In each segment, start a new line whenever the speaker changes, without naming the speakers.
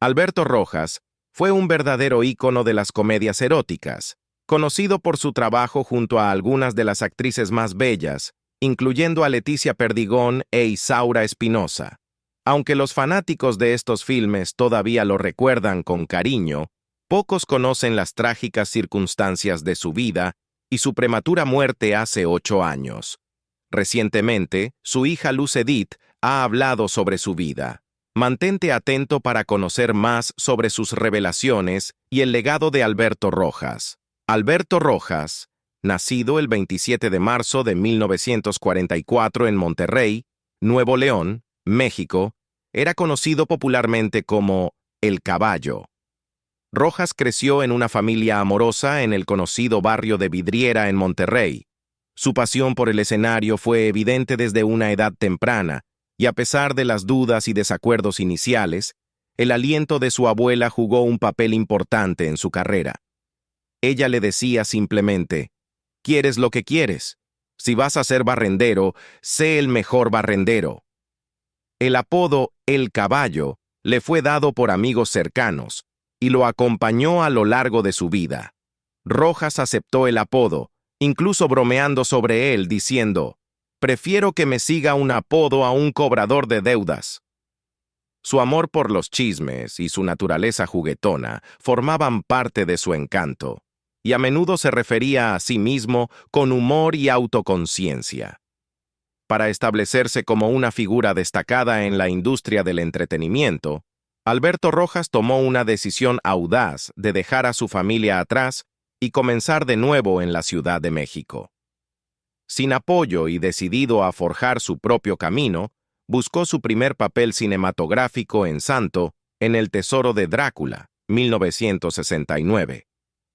Alberto Rojas fue un verdadero ícono de las comedias eróticas, conocido por su trabajo junto a algunas de las actrices más bellas, incluyendo a Leticia Perdigón e Isaura Espinosa. Aunque los fanáticos de estos filmes todavía lo recuerdan con cariño, pocos conocen las trágicas circunstancias de su vida y su prematura muerte hace 8 años. Recientemente, su hija Luz Edith ha hablado sobre su vida. Mantente atento para conocer más sobre sus revelaciones y el legado de Alberto Rojas. Alberto Rojas, nacido el 27 de marzo de 1944 en Monterrey, Nuevo León, México, era conocido popularmente como El Caballo. Rojas creció en una familia amorosa en el conocido barrio de Vidriera en Monterrey. Su pasión por el escenario fue evidente desde una edad temprana, y a pesar de las dudas y desacuerdos iniciales, el aliento de su abuela jugó un papel importante en su carrera. Ella le decía simplemente: «¿Quieres lo que quieres? Si vas a ser barrendero, sé el mejor barrendero». El apodo El Caballo le fue dado por amigos cercanos y lo acompañó a lo largo de su vida. Rojas aceptó el apodo, incluso bromeando sobre él, diciendo: «Prefiero que me siga un apodo a un cobrador de deudas». Su amor por los chismes y su naturaleza juguetona formaban parte de su encanto, y a menudo se refería a sí mismo con humor y autoconciencia. Para establecerse como una figura destacada en la industria del entretenimiento, Alberto Rojas tomó una decisión audaz de dejar a su familia atrás y comenzar de nuevo en la Ciudad de México. Sin apoyo y decidido a forjar su propio camino, buscó su primer papel cinematográfico en Santo en El Tesoro de Drácula, 1969.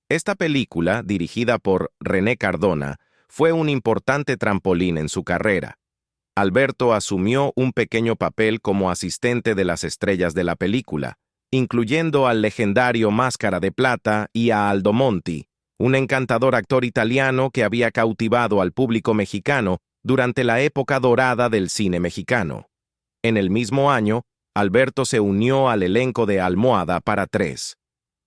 Esta película, dirigida por René Cardona, fue un importante trampolín en su carrera. Alberto asumió un pequeño papel como asistente de las estrellas de la película, incluyendo al legendario Máscara de Plata y a Aldo Monti, un encantador actor italiano que había cautivado al público mexicano durante la época dorada del cine mexicano. En el mismo año, Alberto se unió al elenco de Almohada para tres.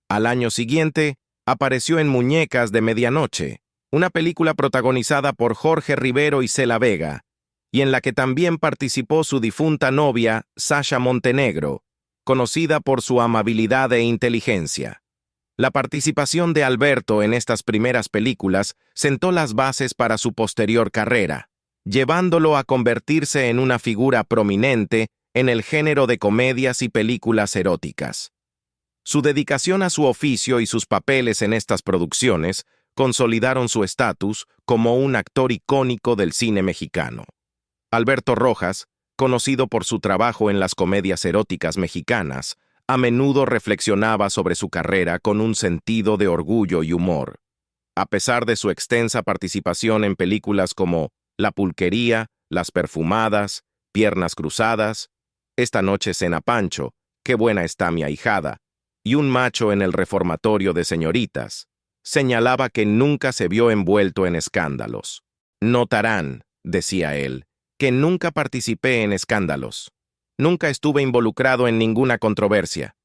Al año siguiente, apareció en Muñecas de Medianoche, una película protagonizada por Jorge Rivero y Cela Vega, y en la que también participó su difunta novia, Sasha Montenegro, conocida por su amabilidad e inteligencia. La participación de Alberto en estas primeras películas sentó las bases para su posterior carrera, llevándolo a convertirse en una figura prominente en el género de comedias y películas eróticas. Su dedicación a su oficio y sus papeles en estas producciones consolidaron su estatus como un actor icónico del cine mexicano. Alberto Rojas, conocido por su trabajo en las comedias eróticas mexicanas, a menudo reflexionaba sobre su carrera con un sentido de orgullo y humor. A pesar de su extensa participación en películas como La Pulquería, Las Perfumadas, Piernas Cruzadas, Esta noche cena Pancho, Qué buena está mi ahijada, y Un macho en el reformatorio de señoritas, señalaba que nunca se vio envuelto en escándalos. «Notarán», decía él, «que nunca participé en escándalos. Nunca estuve involucrado en ninguna controversia.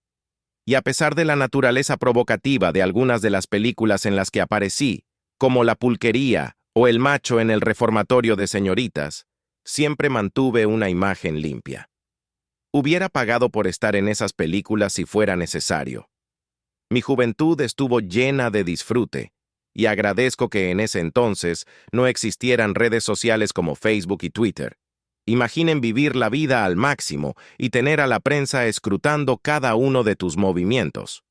Y a pesar de la naturaleza provocativa de algunas de las películas en las que aparecí, como La Pulquería o El macho en el reformatorio de señoritas, siempre mantuve una imagen limpia. Hubiera pagado por estar en esas películas si fuera necesario. Mi juventud estuvo llena de disfrute, y agradezco que en ese entonces no existieran redes sociales como Facebook y Twitter. Imaginen vivir la vida al máximo y tener a la prensa escrutando cada uno de tus movimientos».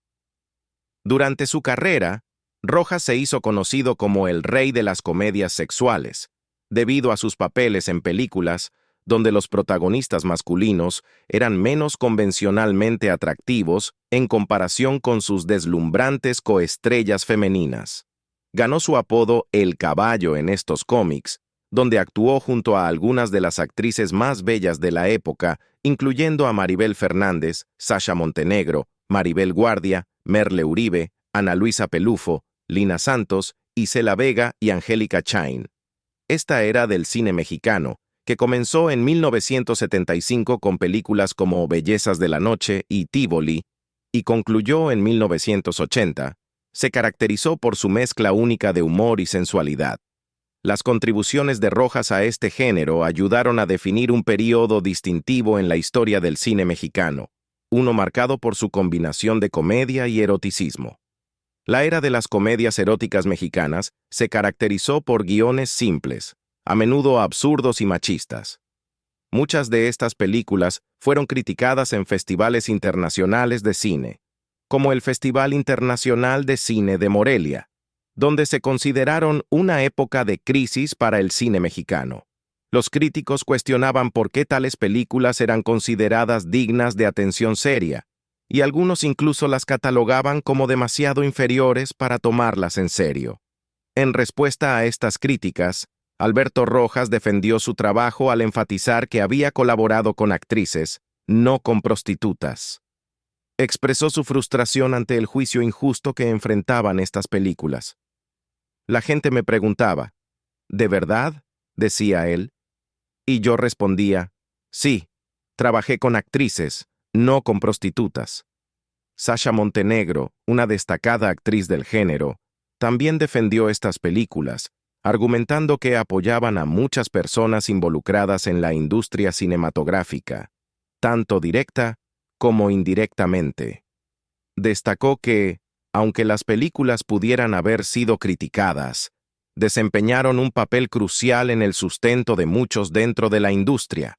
Durante su carrera, Rojas se hizo conocido como el rey de las comedias sexuales, debido a sus papeles en películas donde los protagonistas masculinos eran menos convencionalmente atractivos en comparación con sus deslumbrantes coestrellas femeninas. Ganó su apodo El Caballo en estos cómics, donde actuó junto a algunas de las actrices más bellas de la época, incluyendo a Maribel Fernández, Sasha Montenegro, Maribel Guardia, Merle Uribe, Ana Luisa Pelufo, Lina Santos, Isela Vega y Angélica Chain. Esta era del cine mexicano, que comenzó en 1975 con películas como Bellezas de la Noche y Tívoli, y concluyó en 1980, se caracterizó por su mezcla única de humor y sensualidad. Las contribuciones de Rojas a este género ayudaron a definir un período distintivo en la historia del cine mexicano, uno marcado por su combinación de comedia y eroticismo. La era de las comedias eróticas mexicanas se caracterizó por guiones simples, a menudo absurdos y machistas. Muchas de estas películas fueron criticadas en festivales internacionales de cine, como el Festival Internacional de Cine de Morelia, donde se consideraron una época de crisis para el cine mexicano. Los críticos cuestionaban por qué tales películas eran consideradas dignas de atención seria, y algunos incluso las catalogaban como demasiado inferiores para tomarlas en serio. En respuesta a estas críticas, Alberto Rojas defendió su trabajo al enfatizar que había colaborado con actrices, no con prostitutas. Expresó su frustración ante el juicio injusto que enfrentaban estas películas. La gente me preguntaba, ¿de verdad?, decía él. Y yo respondía, sí, trabajé con actrices, no con prostitutas. Sasha Montenegro, una destacada actriz del género, también defendió estas películas, argumentando que apoyaban a muchas personas involucradas en la industria cinematográfica, tanto directa como indirectamente. Destacó que, aunque las películas pudieran haber sido criticadas, desempeñaron un papel crucial en el sustento de muchos dentro de la industria.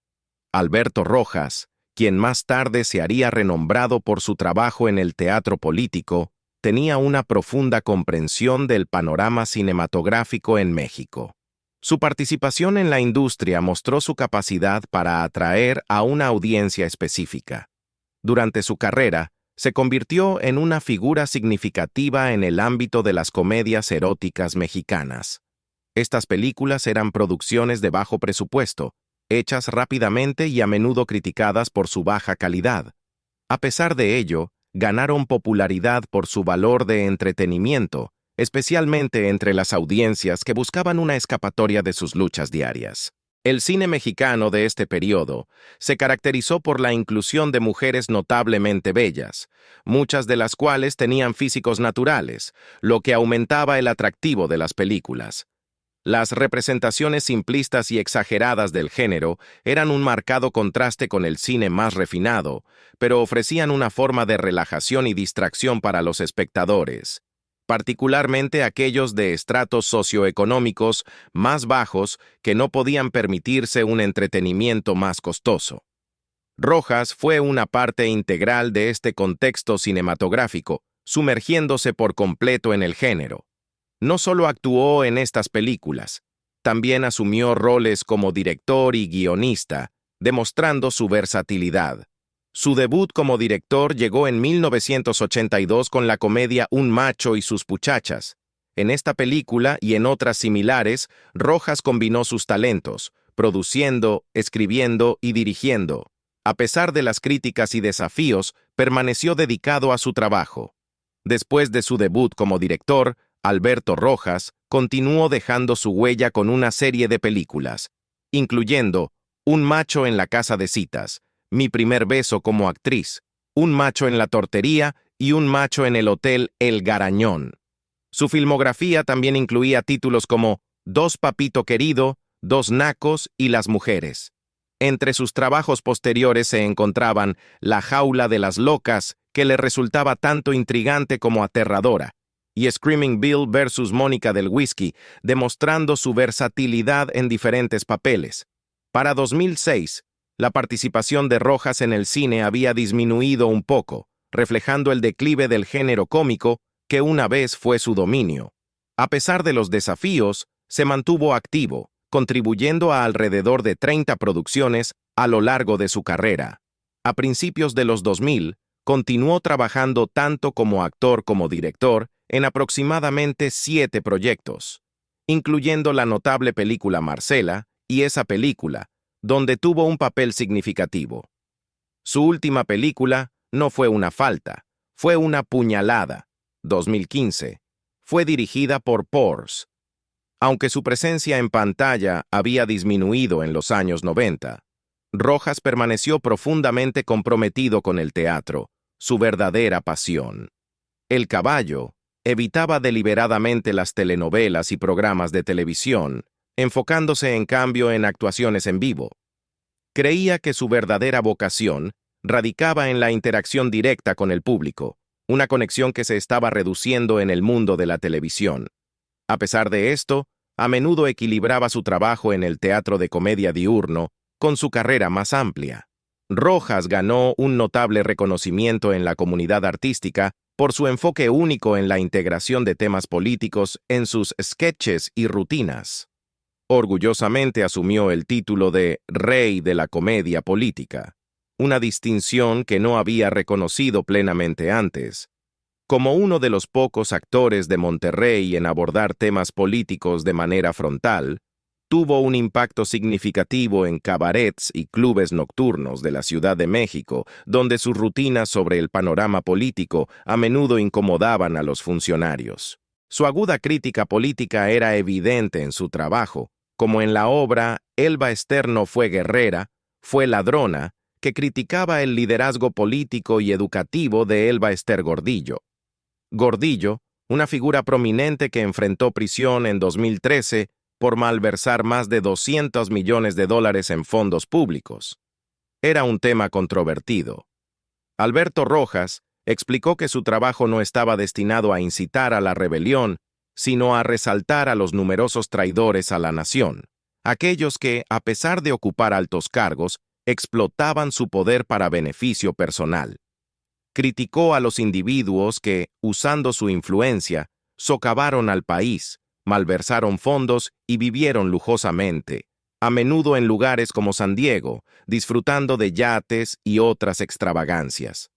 Alberto Rojas, quien más tarde se haría renombrado por su trabajo en el teatro político, tenía una profunda comprensión del panorama cinematográfico en México. Su participación en la industria mostró su capacidad para atraer a una audiencia específica. Durante su carrera, se convirtió en una figura significativa en el ámbito de las comedias eróticas mexicanas. Estas películas eran producciones de bajo presupuesto, hechas rápidamente y a menudo criticadas por su baja calidad. A pesar de ello, ganaron popularidad por su valor de entretenimiento, especialmente entre las audiencias que buscaban una escapatoria de sus luchas diarias. El cine mexicano de este periodo se caracterizó por la inclusión de mujeres notablemente bellas, muchas de las cuales tenían físicos naturales, lo que aumentaba el atractivo de las películas. Las representaciones simplistas y exageradas del género eran un marcado contraste con el cine más refinado, pero ofrecían una forma de relajación y distracción para los espectadores, particularmente aquellos de estratos socioeconómicos más bajos que no podían permitirse un entretenimiento más costoso. Rojas fue una parte integral de este contexto cinematográfico, sumergiéndose por completo en el género. No solo actuó en estas películas, también asumió roles como director y guionista, demostrando su versatilidad. Su debut como director llegó en 1982 con la comedia Un macho y sus puchachas. En esta película y en otras similares, Rojas combinó sus talentos, produciendo, escribiendo y dirigiendo. A pesar de las críticas y desafíos, permaneció dedicado a su trabajo. Después de su debut como director, Alberto Rojas continuó dejando su huella con una serie de películas, incluyendo Un macho en la casa de citas, Mi primer beso como actriz, Un macho en la tortería y Un macho en el hotel El Garañón. Su filmografía también incluía títulos como Dos papito querido, Dos nacos y Las mujeres. Entre sus trabajos posteriores se encontraban La jaula de las locas, que le resultaba tanto intrigante como aterradora, y Screaming Bill versus Mónica del Whisky, demostrando su versatilidad en diferentes papeles. Para 2006, la participación de Rojas en el cine había disminuido un poco, reflejando el declive del género cómico que una vez fue su dominio. A pesar de los desafíos, se mantuvo activo, contribuyendo a alrededor de 30 producciones a lo largo de su carrera. A principios de los 2000, continuó trabajando tanto como actor como director en aproximadamente 7 proyectos, incluyendo la notable película Marcela y Esa película, donde tuvo un papel significativo. Su última película no fue una falta, fue una puñalada, 2015. Fue dirigida por Pors. Aunque su presencia en pantalla había disminuido en los años 90, Rojas permaneció profundamente comprometido con el teatro, su verdadera pasión. El caballo evitaba deliberadamente las telenovelas y programas de televisión, enfocándose en cambio en actuaciones en vivo. Creía que su verdadera vocación radicaba en la interacción directa con el público, una conexión que se estaba reduciendo en el mundo de la televisión. A pesar de esto, a menudo equilibraba su trabajo en el teatro de comedia diurno con su carrera más amplia. Rojas ganó un notable reconocimiento en la comunidad artística por su enfoque único en la integración de temas políticos en sus sketches y rutinas. Orgullosamente asumió el título de Rey de la Comedia Política, una distinción que no había reconocido plenamente antes. Como uno de los pocos actores de Monterrey en abordar temas políticos de manera frontal, tuvo un impacto significativo en cabarets y clubes nocturnos de la Ciudad de México, donde sus rutinas sobre el panorama político a menudo incomodaban a los funcionarios. Su aguda crítica política era evidente en su trabajo, como en la obra Elba Ester no fue guerrera, fue ladrona, que criticaba el liderazgo político y educativo de Elba Ester Gordillo. Gordillo, una figura prominente que enfrentó prisión en 2013 por malversar más de $200 millones en fondos públicos. Era un tema controvertido. Alberto Rojas explicó que su trabajo no estaba destinado a incitar a la rebelión, sino a resaltar a los numerosos traidores a la nación, aquellos que, a pesar de ocupar altos cargos, explotaban su poder para beneficio personal. Criticó a los individuos que, usando su influencia, socavaron al país, malversaron fondos y vivieron lujosamente, a menudo en lugares como San Diego, disfrutando de yates y otras extravagancias.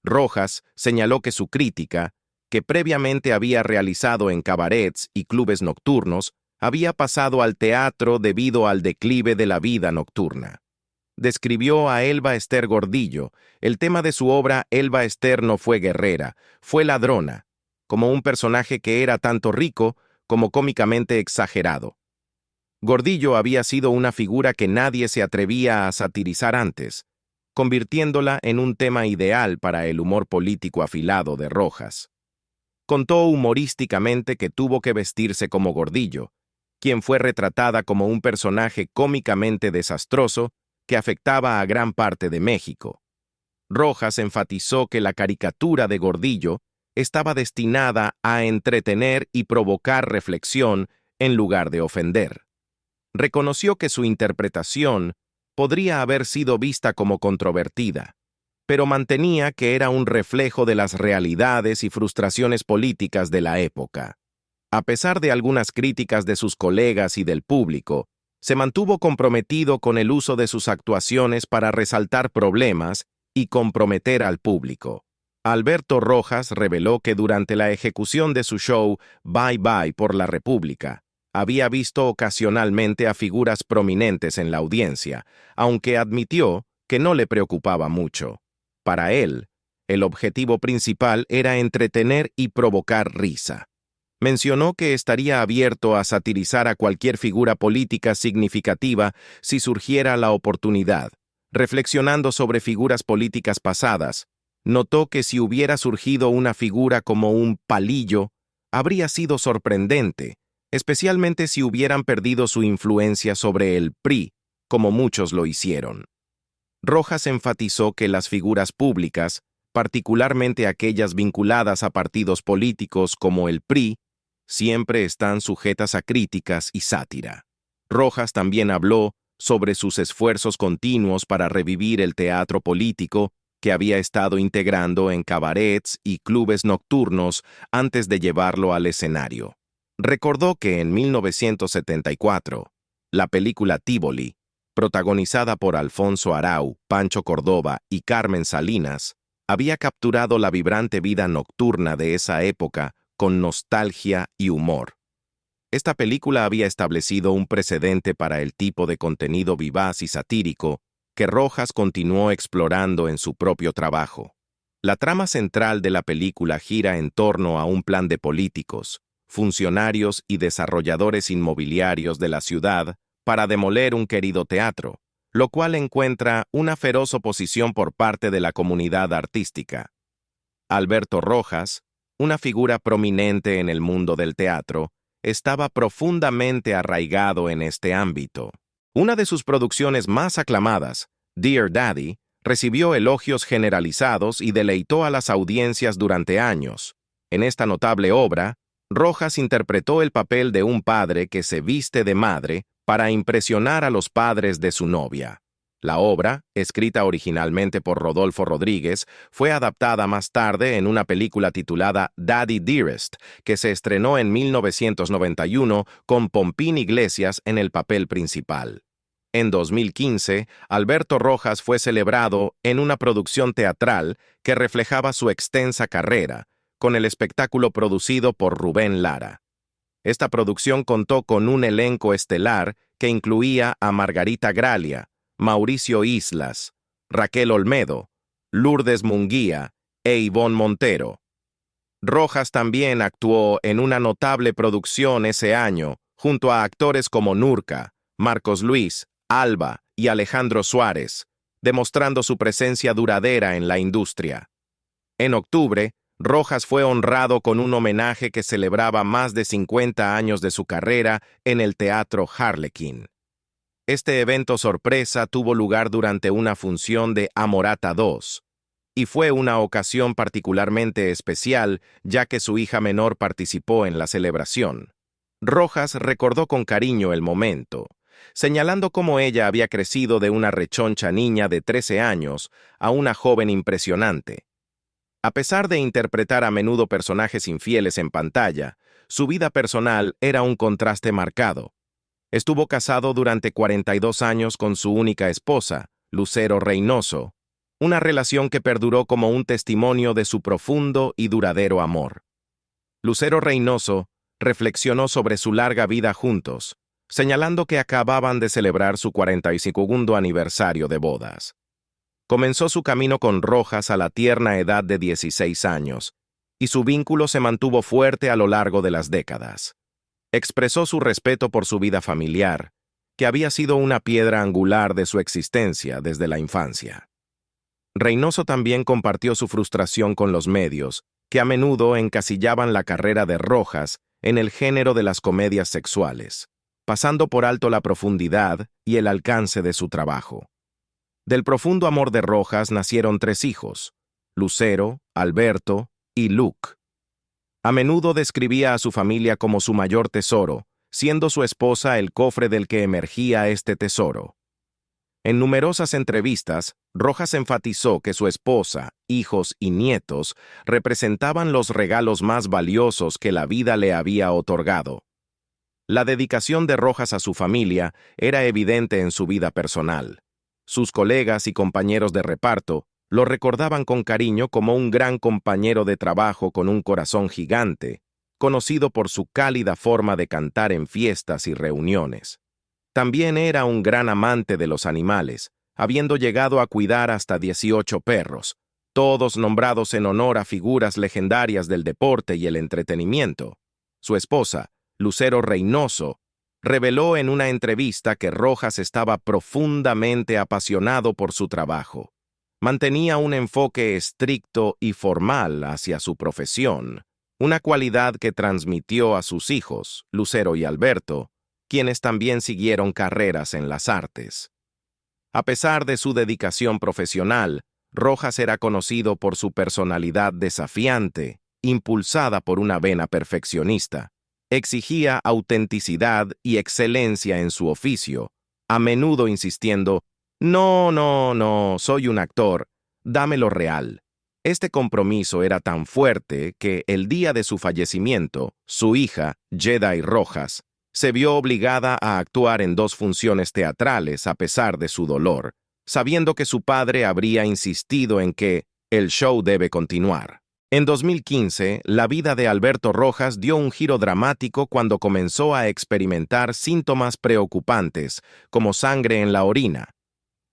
Rojas señaló que su crítica, que previamente había realizado en cabarets y clubes nocturnos, había pasado al teatro debido al declive de la vida nocturna. Describió a Elba Ester Gordillo, el tema de su obra Elba Ester no fue guerrera, fue ladrona, como un personaje que era tanto rico como cómicamente exagerado. Gordillo había sido una figura que nadie se atrevía a satirizar antes, convirtiéndola en un tema ideal para el humor político afilado de Rojas. Contó humorísticamente que tuvo que vestirse como Gordillo, quien fue retratada como un personaje cómicamente desastroso que afectaba a gran parte de México. Rojas enfatizó que la caricatura de Gordillo estaba destinada a entretener y provocar reflexión en lugar de ofender. Reconoció que su interpretación podría haber sido vista como controvertida, pero mantenía que era un reflejo de las realidades y frustraciones políticas de la época. A pesar de algunas críticas de sus colegas y del público, se mantuvo comprometido con el uso de sus actuaciones para resaltar problemas y comprometer al público. Alberto Rojas reveló que durante la ejecución de su show Bye Bye por la República, había visto ocasionalmente a figuras prominentes en la audiencia, aunque admitió que no le preocupaba mucho. Para él, el objetivo principal era entretener y provocar risa. Mencionó que estaría abierto a satirizar a cualquier figura política significativa si surgiera la oportunidad. Reflexionando sobre figuras políticas pasadas, notó que si hubiera surgido una figura como un Palillo, habría sido sorprendente, especialmente si hubieran perdido su influencia sobre el PRI, como muchos lo hicieron. Rojas enfatizó que las figuras públicas, particularmente aquellas vinculadas a partidos políticos como el PRI, siempre están sujetas a críticas y sátira. Rojas también habló sobre sus esfuerzos continuos para revivir el teatro político que había estado integrando en cabarets y clubes nocturnos antes de llevarlo al escenario. Recordó que en 1974, la película Tívoli, protagonizada por Alfonso Arau, Pancho Córdoba y Carmen Salinas, había capturado la vibrante vida nocturna de esa época con nostalgia y humor. Esta película había establecido un precedente para el tipo de contenido vivaz y satírico que Rojas continuó explorando en su propio trabajo. La trama central de la película gira en torno a un plan de políticos, funcionarios y desarrolladores inmobiliarios de la ciudad para demoler un querido teatro, lo cual encuentra una feroz oposición por parte de la comunidad artística. Alberto Rojas, una figura prominente en el mundo del teatro, estaba profundamente arraigado en este ámbito. Una de sus producciones más aclamadas, Dear Daddy, recibió elogios generalizados y deleitó a las audiencias durante años. En esta notable obra, Rojas interpretó el papel de un padre que se viste de madre para impresionar a los padres de su novia. La obra, escrita originalmente por Rodolfo Rodríguez, fue adaptada más tarde en una película titulada Daddy Dearest, que se estrenó en 1991 con Pompín Iglesias en el papel principal. En 2015, Alberto Rojas fue celebrado en una producción teatral que reflejaba su extensa carrera, con el espectáculo producido por Rubén Lara. Esta producción contó con un elenco estelar que incluía a Margarita Gralia, Mauricio Islas, Raquel Olmedo, Lourdes Munguía e Ivonne Montero. Rojas también actuó en una notable producción ese año, junto a actores como Nurka, Marcos Luis, Alba y Alejandro Suárez, demostrando su presencia duradera en la industria. En octubre, Rojas fue honrado con un homenaje que celebraba más de 50 años de su carrera en el Teatro Harlequín. Este evento sorpresa tuvo lugar durante una función de Amorata II, y fue una ocasión particularmente especial ya que su hija menor participó en la celebración. Rojas recordó con cariño el momento, señalando cómo ella había crecido de una rechoncha niña de 13 años a una joven impresionante. A pesar de interpretar a menudo personajes infieles en pantalla, su vida personal era un contraste marcado. Estuvo casado durante 42 años con su única esposa, Lucero Reynoso, una relación que perduró como un testimonio de su profundo y duradero amor. Lucero Reynoso reflexionó sobre su larga vida juntos, señalando que acababan de celebrar su 45º aniversario de bodas. Comenzó su camino con Rojas a la tierna edad de 16 años, y su vínculo se mantuvo fuerte a lo largo de las décadas. Expresó su respeto por su vida familiar, que había sido una piedra angular de su existencia desde la infancia. Reynoso también compartió su frustración con los medios, que a menudo encasillaban la carrera de Rojas en el género de las comedias sexuales, pasando por alto la profundidad y el alcance de su trabajo. Del profundo amor de Rojas nacieron 3 hijos, Lucero, Alberto y Luke. A menudo describía a su familia como su mayor tesoro, siendo su esposa el cofre del que emergía este tesoro. En numerosas entrevistas, Rojas enfatizó que su esposa, hijos y nietos representaban los regalos más valiosos que la vida le había otorgado. La dedicación de Rojas a su familia era evidente en su vida personal. Sus colegas y compañeros de reparto lo recordaban con cariño como un gran compañero de trabajo con un corazón gigante, conocido por su cálida forma de cantar en fiestas y reuniones. También era un gran amante de los animales, habiendo llegado a cuidar hasta 18 perros, todos nombrados en honor a figuras legendarias del deporte y el entretenimiento. Su esposa, Lucero Reynoso, reveló en una entrevista que Rojas estaba profundamente apasionado por su trabajo. Mantenía un enfoque estricto y formal hacia su profesión, una cualidad que transmitió a sus hijos, Lucero y Alberto, quienes también siguieron carreras en las artes. A pesar de su dedicación profesional, Rojas era conocido por su personalidad desafiante, impulsada por una vena perfeccionista. Exigía autenticidad y excelencia en su oficio, a menudo insistiendo: No, soy un actor, dame lo real. Este compromiso era tan fuerte que el día de su fallecimiento, su hija, Jedi Rojas, se vio obligada a actuar en 2 funciones teatrales a pesar de su dolor, sabiendo que su padre habría insistido en que el show debe continuar. En 2015, la vida de Alberto Rojas dio un giro dramático cuando comenzó a experimentar síntomas preocupantes, como sangre en la orina.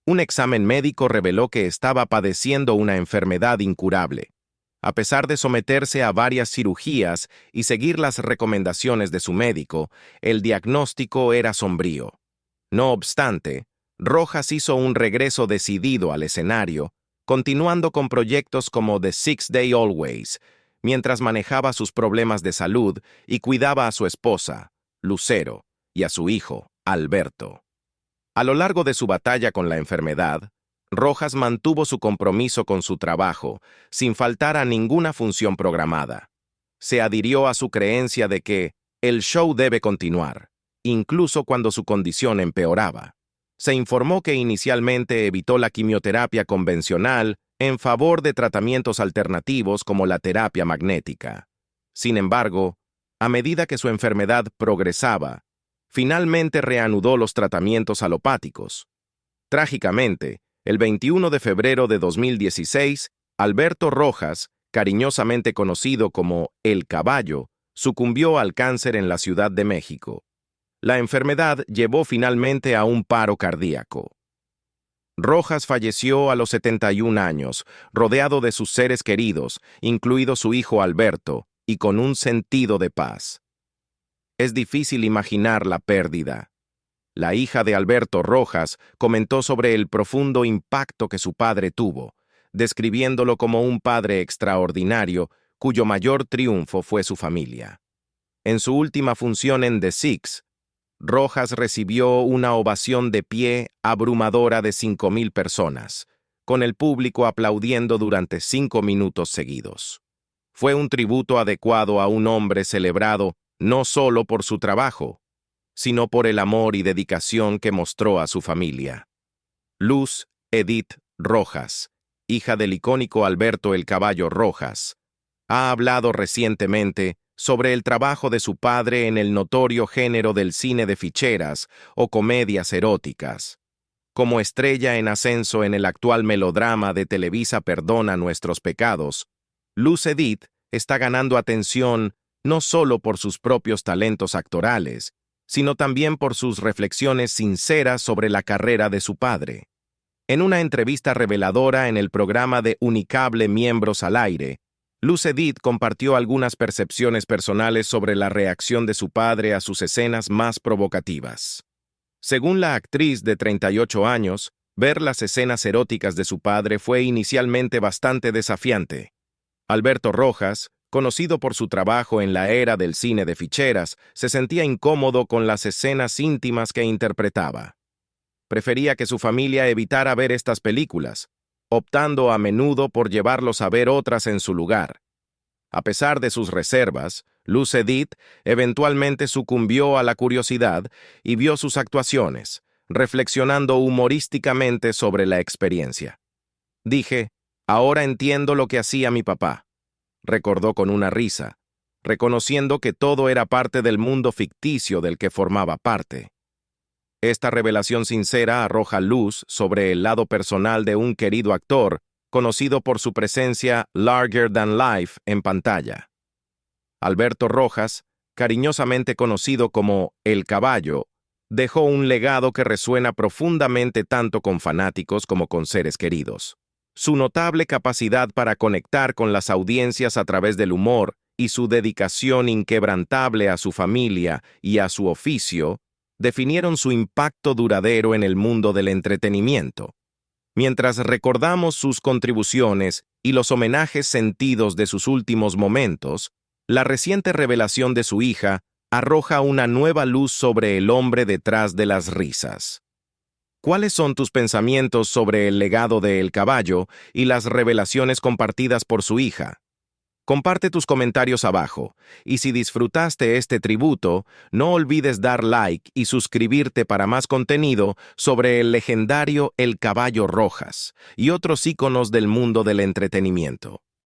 Un examen médico reveló que estaba padeciendo una enfermedad incurable. A pesar de someterse a varias cirugías y seguir las recomendaciones de su médico, el diagnóstico era sombrío. No obstante, Rojas hizo un regreso decidido al escenario, continuando con proyectos como The Six Day Always, mientras manejaba sus problemas de salud y cuidaba a su esposa, Lucero, y a su hijo, Alberto. A lo largo de su batalla con la enfermedad, Rojas mantuvo su compromiso con su trabajo, sin faltar a ninguna función programada. Se adhirió a su creencia de que el show debe continuar, incluso cuando su condición empeoraba. Se informó que inicialmente evitó la quimioterapia convencional en favor de tratamientos alternativos como la terapia magnética. Sin embargo, a medida que su enfermedad progresaba, finalmente reanudó los tratamientos alopáticos. Trágicamente, el 21 de febrero de 2016, Alberto Rojas, cariñosamente conocido como El Caballo, sucumbió al cáncer en la Ciudad de México. La enfermedad llevó finalmente a un paro cardíaco. Rojas falleció a los 71 años, rodeado de sus seres queridos, incluido su hijo Alberto, y con un sentido de paz. Es difícil imaginar la pérdida. La hija de Alberto Rojas comentó sobre el profundo impacto que su padre tuvo, describiéndolo como un padre extraordinario cuyo mayor triunfo fue su familia. En su última función en The Six, Rojas recibió una ovación de pie abrumadora de 5,000 personas, con el público aplaudiendo durante 5 minutos seguidos. Fue un tributo adecuado a un hombre celebrado no solo por su trabajo, sino por el amor y dedicación que mostró a su familia. Luz Edith Rojas, hija del icónico Alberto el Caballo Rojas, ha hablado recientemente sobre el trabajo de su padre en el notorio género del cine de ficheras o comedias eróticas. Como estrella en ascenso en el actual melodrama de Televisa Perdona Nuestros Pecados, Luz Edith está ganando atención no solo por sus propios talentos actorales, sino también por sus reflexiones sinceras sobre la carrera de su padre. En una entrevista reveladora en el programa de Unicable Miembros al Aire, Luz Edith compartió algunas percepciones personales sobre la reacción de su padre a sus escenas más provocativas. Según la actriz de 38 años, ver las escenas eróticas de su padre fue inicialmente bastante desafiante. Alberto Rojas, conocido por su trabajo en la era del cine de ficheras, se sentía incómodo con las escenas íntimas que interpretaba. Prefería que su familia evitara ver estas películas, optando a menudo por llevarlos a ver otras en su lugar. A pesar de sus reservas, Luz Edith eventualmente sucumbió a la curiosidad y vio sus actuaciones, reflexionando humorísticamente sobre la experiencia. Dije, ahora entiendo lo que hacía mi papá, recordó con una risa, reconociendo que todo era parte del mundo ficticio del que formaba parte. Esta revelación sincera arroja luz sobre el lado personal de un querido actor, conocido por su presencia larger than life en pantalla. Alberto Rojas, cariñosamente conocido como El Caballo, dejó un legado que resuena profundamente tanto con fanáticos como con seres queridos. Su notable capacidad para conectar con las audiencias a través del humor y su dedicación inquebrantable a su familia y a su oficio definieron su impacto duradero en el mundo del entretenimiento. Mientras recordamos sus contribuciones y los homenajes sentidos de sus últimos momentos, la reciente revelación de su hija arroja una nueva luz sobre el hombre detrás de las risas. ¿Cuáles son tus pensamientos sobre el legado de El Caballo y las revelaciones compartidas por su hija? Comparte tus comentarios abajo, y si disfrutaste este tributo, no olvides dar like y suscribirte para más contenido sobre el legendario El Caballo Rojas y otros íconos del mundo del entretenimiento.